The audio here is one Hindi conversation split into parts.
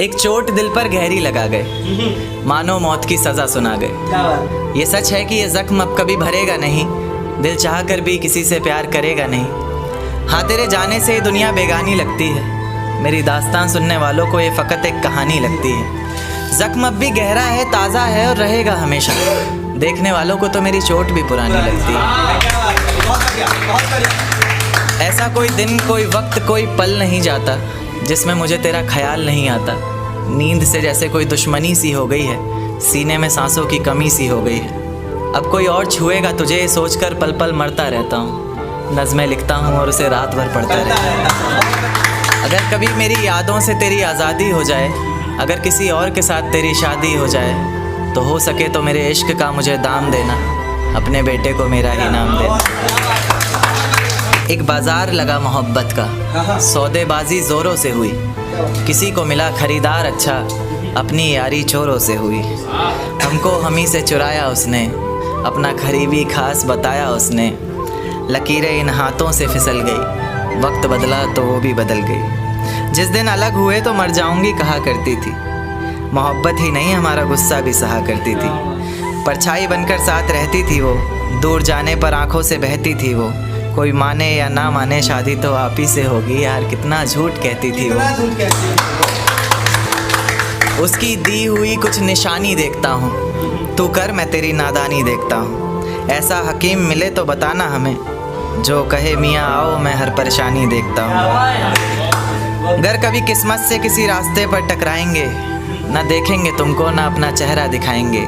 एक चोट दिल पर गहरी लगा गए, मानो मौत की सज़ा सुना गए। ये सच है कि ये ज़ख्म अब कभी भरेगा नहीं, दिल चाह कर भी किसी से प्यार करेगा नहीं। हाँ, तेरे जाने से ये दुनिया बेगानी लगती है, मेरी दास्तान सुनने वालों को ये फ़कत एक कहानी लगती है। ज़ख्म अब भी गहरा है, ताज़ा है और रहेगा हमेशा, देखने वालों को तो मेरी चोट भी पुरानी लगती है। ऐसा कोई दिन, कोई वक्त, कोई पल नहीं जाता जिसमें मुझे तेरा ख्याल नहीं आता। नींद से जैसे कोई दुश्मनी सी हो गई है, सीने में सांसों की कमी सी हो गई है। अब कोई और छुएगा तुझे सोचकर पल पल मरता रहता हूँ। नज़में लिखता हूँ और उसे रात भर पढ़ता रहता हूँ। अगर कभी मेरी यादों से तेरी आज़ादी हो जाए, अगर किसी और के साथ तेरी शादी हो जाए, तो हो सके तो मेरे इश्क का मुझे दाम देना, अपने बेटे को मेरा ही नाम देना। एक बाज़ार लगा मोहब्बत का, सौदेबाजी ज़ोरों से हुई, किसी को मिला ख़रीदार अच्छा, अपनी यारी चोरों से हुई। हमको हमी से चुराया उसने, अपना करीबी खास बताया उसने। लकीरें इन हाथों से फिसल गई, वक्त बदला तो वो भी बदल गई। जिस दिन अलग हुए तो मर जाऊंगी कहा करती थी, मोहब्बत ही नहीं हमारा गुस्सा भी सहा करती थी। परछाई बनकर साथ रहती थी वो, दूर जाने पर आंखों से बहती थी वो। कोई माने या ना माने शादी तो आप ही से होगी, यार कितना झूठ कहती थी वो। उसकी दी हुई कुछ निशानी देखता हूँ, तू कर मैं तेरी नादानी देखता हूँ। ऐसा हकीम मिले तो बताना हमें, जो कहे मियाँ आओ मैं हर परेशानी देखता हूँ। अगर कभी किस्मत से किसी रास्ते पर टकराएंगे, ना देखेंगे तुमको ना अपना चेहरा दिखाएंगे।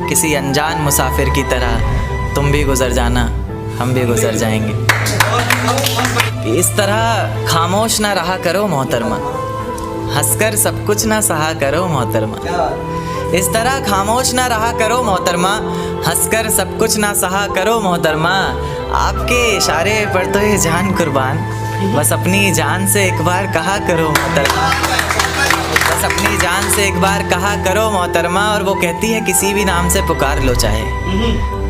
किसी अनजान मुसाफिर की तरह तुम भी गुजर जाना, हम भी गुजर जाएंगे। इस तरह खामोश ना रहा करो मोहतरमा, हंसकर सब कुछ ना सहा करो मोहतरमा। इस तरह खामोश ना रहा करो मोहतरमा, हंसकर सब कुछ ना सहा करो मोहतरमा। आपके इशारे पर तो ये जान कुर्बान, बस अपनी जान से एक बार कहा करो मोहतरमा। बस अपनी जान से एक बार कहा करो मोहतरमा। और वो कहती है किसी भी नाम से पुकार लो चाहे,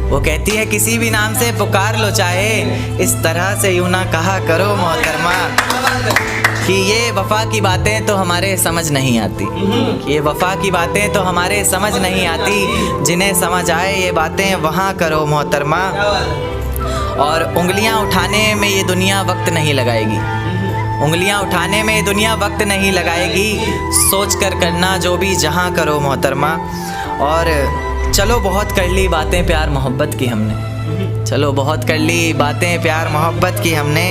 वो कहती है किसी भी नाम से पुकार लो चाहे, इस तरह से यूँ ना कहा करो मोहतरमा। कि ये वफ़ा की बातें तो हमारे समझ नहीं आती, कि ये वफ़ा की बातें तो हमारे समझ नहीं आती। जिन्हें समझ आए ये बातें वहाँ करो मोहतरमा। और उंगलियाँ उठाने में ये दुनिया वक्त नहीं लगाएगी, उंगलियाँ उठाने में ये दुनिया वक्त नहीं लगाएगी। सोच कर करना जो भी जहाँ करो मोहतरमा। और चलो बहुत कर ली बातें प्यार मोहब्बत की हमने, चलो बहुत कर ली बातें प्यार मोहब्बत की हमने।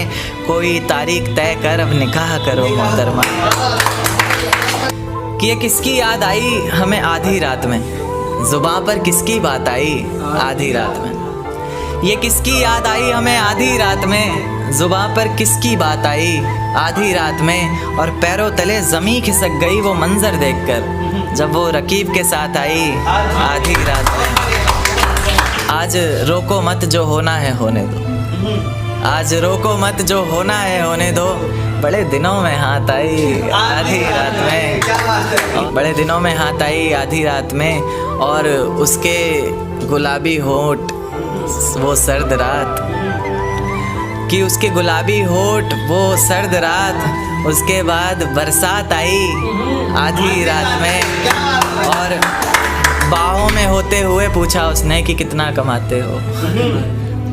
कोई तारीख तय कर अब निकाह करो मोहतरमा। कि ये किसकी याद आई हमें आधी रात में, ज़ुबां पर किसकी बात आई आधी रात में। ये किसकी याद आई हमें आधी रात में, ज़ुबां पर किसकी बात आई आधी रात में। और पैरों तले ज़मीं खिसक गई वो मंज़र देखकर, जब वो रकीब के साथ आई आधी रात में। आज रोको मत जो होना है होने दो, आज रोको मत जो होना है होने दो। बड़े दिनों में हाथ आई आधी रात में, बड़े दिनों में हाथ आई आधी रात में। और उसके गुलाबी होंठ वो सर्द रात, कि उसके गुलाबी होठ वो सर्द रात। उसके बाद बरसात आई आधी रात में। और बाहों में होते हुए पूछा उसने कि कितना कमाते हो,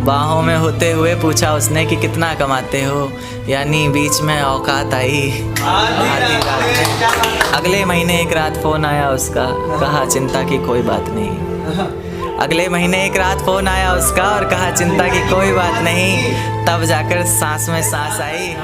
बाहों में होते हुए पूछा उसने कि कितना कमाते हो। यानी बीच में औकात आई आधी रात में। अगले महीने एक रात फ़ोन आया उसका, कहा चिंता की कोई बात नहीं। अगले महीने एक रात फ़ोन आया उसका और कहा चिंता की कोई बात नहीं। तब जाकर सांस में सांस आई।